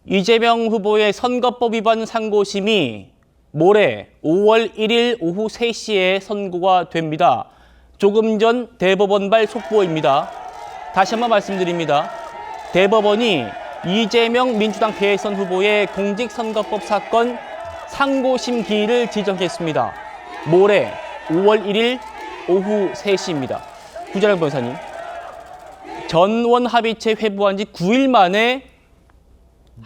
이재명 후보의 선거법 위반 상고심이 모레 5월 1일 오후 3시에 선고가 됩니다. 조금 전 대법원발 속보입니다. 다시 한번 말씀드립니다. 대법원이 이재명 민주당 대선 후보의 공직선거법 사건 상고심 기일을 지정했습니다. 모레 5월 1일 오후 3시입니다. 구자령 변호사님, 전원 합의체 회부한 지 9일 만에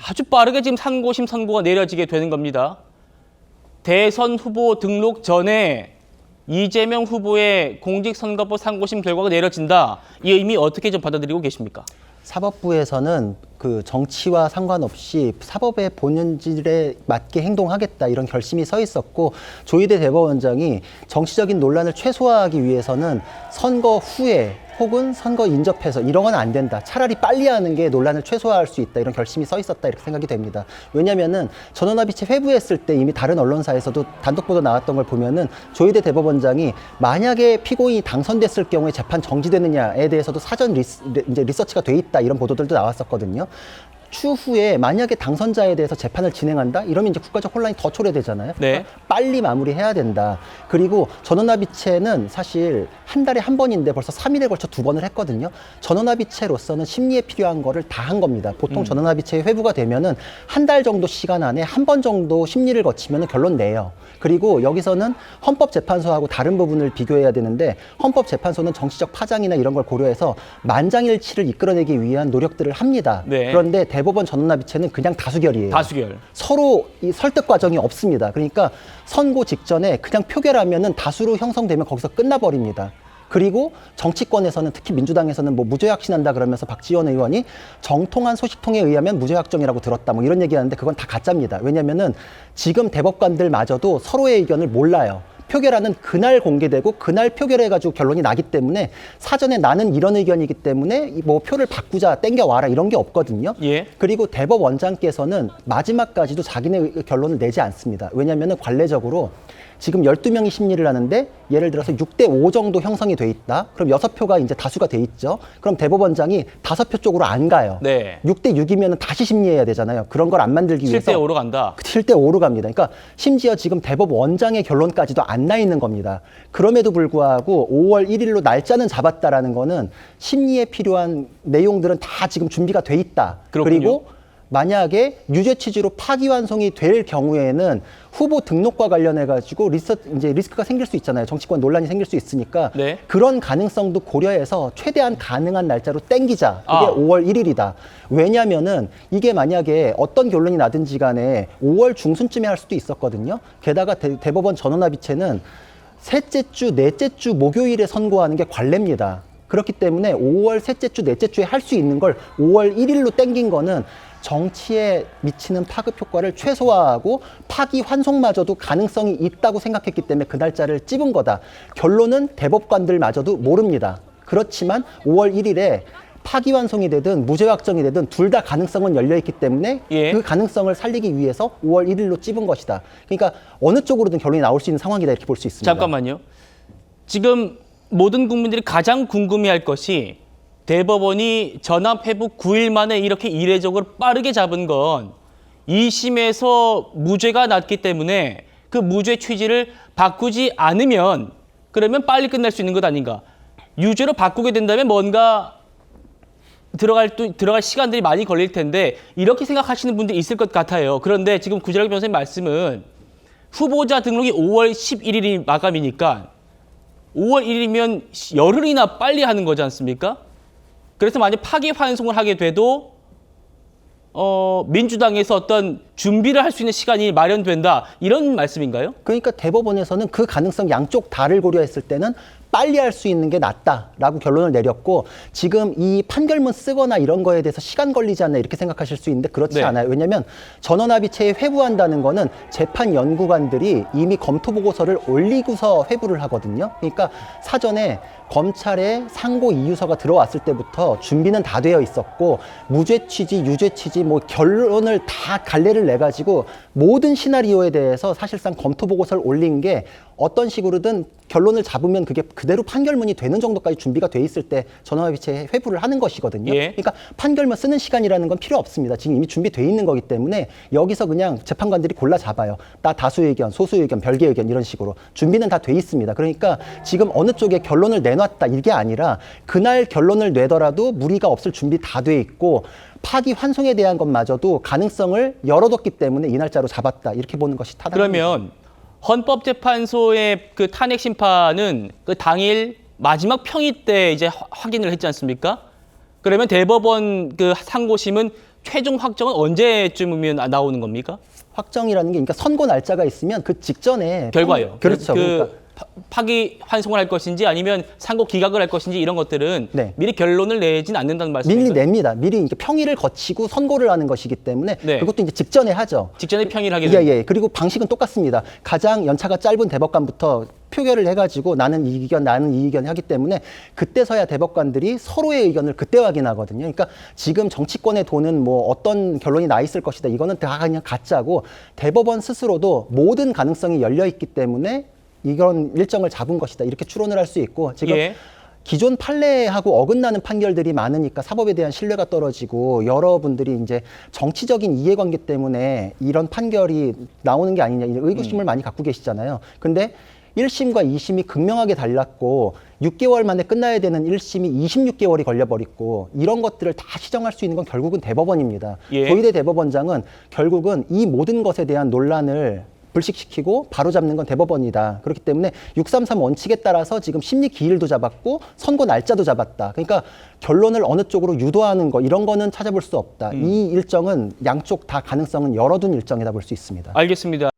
아주 빠르게 지금 상고심 선고가 내려지게 되는 겁니다. 대선 후보 등록 전에 이재명 후보의 공직선거법 상고심 결과가 내려진다. 이 의미 어떻게 좀 받아들이고 계십니까? 사법부에서는 그 정치와 상관없이 사법의 본질에 맞게 행동하겠다 이런 결심이 서 있었고, 조희대 대법원장이 정치적인 논란을 최소화하기 위해서는 선거 후에 혹은 선거 인접해서 이런 건 안 된다. 차라리 빨리 하는 게 논란을 최소화할 수 있다. 이런 결심이 서 있었다. 이렇게 생각이 됩니다. 왜냐면은 전원합의체 회부했을 때 이미 다른 언론사에서도 단독 보도 나왔던 걸 보면은 조희대 대법원장이 만약에 피고인이 당선됐을 경우에 재판 정지되느냐에 대해서도 사전 리서치가 돼 있다. 이런 보도들도 나왔었거든요. 추후에 만약에 당선자에 대해서 재판을 진행한다? 이러면 이제 국가적 혼란이 더 초래되잖아요. 네. 그러니까 빨리 마무리해야 된다. 그리고 전원합의체는 사실 한 달에 한 번인데 벌써 3일에 걸쳐 2번을 했거든요. 전원합의체로서는 심리에 필요한 거를 다 한 겁니다. 보통 전원합의체 회부가 되면은 한 달 정도 시간 안에 한 번 정도 심리를 거치면은 결론 내요. 그리고 여기서는 헌법재판소하고 다른 부분을 비교해야 되는데, 헌법재판소는 정치적 파장이나 이런 걸 고려해서 만장일치를 이끌어내기 위한 노력들을 합니다. 네. 그런데 대법원 전원합의체는 그냥 다수결이에요. 다수결. 서로 이 설득 과정이 없습니다. 그러니까 선고 직전에 그냥 표결하면은 다수로 형성되면 거기서 끝나버립니다. 그리고 정치권에서는, 특히 민주당에서는 뭐 무죄 확신한다 그러면서 박지원 의원이 정통한 소식통에 의하면 무죄 확정이라고 들었다 뭐 이런 얘기하는데, 그건 다 가짜입니다. 왜냐면은 지금 대법관들마저도 서로의 의견을 몰라요. 표결하는 그날 공개되고 그날 표결해가지고 결론이 나기 때문에 사전에 나는 이런 의견이기 때문에 뭐 표를 바꾸자, 땡겨와라 이런 게 없거든요. 예. 그리고 대법원장께서는 마지막까지도 자기네 결론을 내지 않습니다. 왜냐하면 관례적으로 지금 12명이 심리를 하는데 예를 들어서 6대5 정도 형성이 돼 있다. 그럼 6표가 이제 다수가 돼 있죠. 그럼 대법원장이 5표 쪽으로 안 가요. 네. 6대6이면 다시 심리해야 되잖아요. 그런 걸 안 만들기 위해서 7대5로 간다. 7대5로 갑니다. 그러니까 심지어 지금 대법원장의 결론까지도 안 나 있는 겁니다. 그럼에도 불구하고 5월 1일로 날짜는 잡았다라는 거는 심리에 필요한 내용들은 다 지금 준비가 돼 있다. 그렇군요. 그리고 만약에 유죄 취지로 파기환송이 될 경우에는 후보 등록과 관련해가지고 리스크가 생길 수 있잖아요. 정치권 논란이 생길 수 있으니까. 네. 그런 가능성도 고려해서 최대한 가능한 날짜로 땡기자. 그게 아. 5월 1일이다. 왜냐면은 이게 만약에 어떤 결론이 나든지 간에 5월 중순쯤에 할 수도 있었거든요. 게다가 대법원 전원합의체는 셋째 주, 넷째 주 목요일에 선고하는 게 관례입니다. 그렇기 때문에 5월 셋째 주, 넷째 주에 할 수 있는 걸 5월 1일로 땡긴 거는 정치에 미치는 파급 효과를 최소화하고 파기 환송마저도 가능성이 있다고 생각했기 때문에 그 날짜를 찝은 거다. 결론은 대법관들마저도 모릅니다. 그렇지만 5월 1일에 파기환송이 되든 무죄 확정이 되든 둘 다 가능성은 열려있기 때문에 예. 그 가능성을 살리기 위해서 5월 1일로 찝은 것이다. 그러니까 어느 쪽으로든 결론이 나올 수 있는 상황이다 이렇게 볼 수 있습니다. 잠깐만요. 지금 모든 국민들이 가장 궁금해할 것이, 대법원이 전압 회부 9일 만에 이렇게 이례적으로 빠르게 잡은 건 2심에서 무죄가 났기 때문에 그 무죄 취지를 바꾸지 않으면 그러면 빨리 끝날 수 있는 것 아닌가. 유죄로 바꾸게 된다면 뭔가 들어갈 시간들이 많이 걸릴 텐데 이렇게 생각하시는 분들이 있을 것 같아요. 그런데 지금 구자령 변호사님 말씀은 후보자 등록이 5월 11일이 마감이니까 5월 1일이면 열흘이나 빨리 하는 거지 않습니까? 그래서 만약 파기 환송을 하게 돼도 민주당에서 어떤 준비를 할 수 있는 시간이 마련된다, 이런 말씀인가요? 그러니까 대법원에서는 그 가능성 양쪽 다를 고려했을 때는 빨리 할 수 있는 게 낫다라고 결론을 내렸고, 지금 이 판결문 쓰거나 이런 거에 대해서 시간 걸리지 않나 이렇게 생각하실 수 있는데 그렇지 네. 않아요. 왜냐하면 전원합의체에 회부한다는 거는 재판 연구관들이 이미 검토 보고서를 올리고서 회부를 하거든요. 그러니까 사전에 검찰에 상고 이유서가 들어왔을 때부터 준비는 다 되어 있었고, 무죄 취지, 유죄 취지, 뭐 결론을 다 갈래를 내 가지고 모든 시나리오에 대해서 사실상 검토 보고서를 올린 게 어떤 식으로든 결론을 잡으면 그게 그대로 판결문이 되는 정도까지 준비가 돼 있을 때 전원합의체 회부를 하는 것이거든요. 예. 그러니까 판결문 쓰는 시간이라는 건 필요 없습니다. 지금 이미 준비돼 있는 거기 때문에 여기서 그냥 재판관들이 골라 잡아요. 다수 의견, 소수 의견, 별개 의견 이런 식으로 준비는 다 돼 있습니다. 그러니까 지금 어느 쪽에 결론을 내놨다 이게 아니라 그날 결론을 내더라도 무리가 없을 준비 다 돼 있고 파기 환송에 대한 것마저도 가능성을 열어뒀기 때문에 이 날짜로 잡았다 이렇게 보는 것이 타당합니다. 그러면 헌법재판소의 그 탄핵 심판은 그 당일 마지막 평의 때 이제 확인을 했지 않습니까? 그러면 대법원 그 상고심은 최종 확정은 언제쯤이면 나오는 겁니까? 확정이라는 게 그러니까 선고 날짜가 있으면 그 직전에 결과요. 그렇죠. 그러니까 파기 환송을 할 것인지 아니면 상고 기각을 할 것인지 이런 것들은 네. 미리 결론을 내진 않는다는 미리 말씀이죠. 냅니다. 미리 이제 평의를 거치고 선고를 하는 것이기 때문에 네. 그것도 이제 직전에 하죠. 직전에 평의를 하게 예, 됩니다. 예. 그리고 방식은 똑같습니다. 가장 연차가 짧은 대법관부터 표결을 해가지고 나는 이 의견, 나는 이 의견 하기 때문에 그때서야 대법관들이 서로의 의견을 그때 확인하거든요. 그러니까 지금 정치권에 도는 뭐 어떤 결론이 나 있을 것이다. 이거는 다 그냥 가짜고 대법원 스스로도 모든 가능성이 열려 있기 때문에 이런 일정을 잡은 것이다. 이렇게 추론을 할 수 있고 지금 예. 기존 판례하고 어긋나는 판결들이 많으니까 사법에 대한 신뢰가 떨어지고 여러분들이 이제 정치적인 이해관계 때문에 이런 판결이 나오는 게 아니냐 이런 의구심을 많이 갖고 계시잖아요. 근데 1심과 2심이 극명하게 달랐고 6개월 만에 끝나야 되는 1심이 26개월이 걸려버렸고 이런 것들을 다 시정할 수 있는 건 결국은 대법원입니다. 예. 조희대 대법원장은 결국은 이 모든 것에 대한 논란을 불식시키고 바로잡는 건 대법원이다. 그렇기 때문에 633 원칙에 따라서 지금 심리 기일도 잡았고 선고 날짜도 잡았다. 그러니까 결론을 어느 쪽으로 유도하는 거 이런 거는 찾아볼 수 없다. 이 일정은 양쪽 다 가능성은 열어둔 일정이다 볼 수 있습니다. 알겠습니다.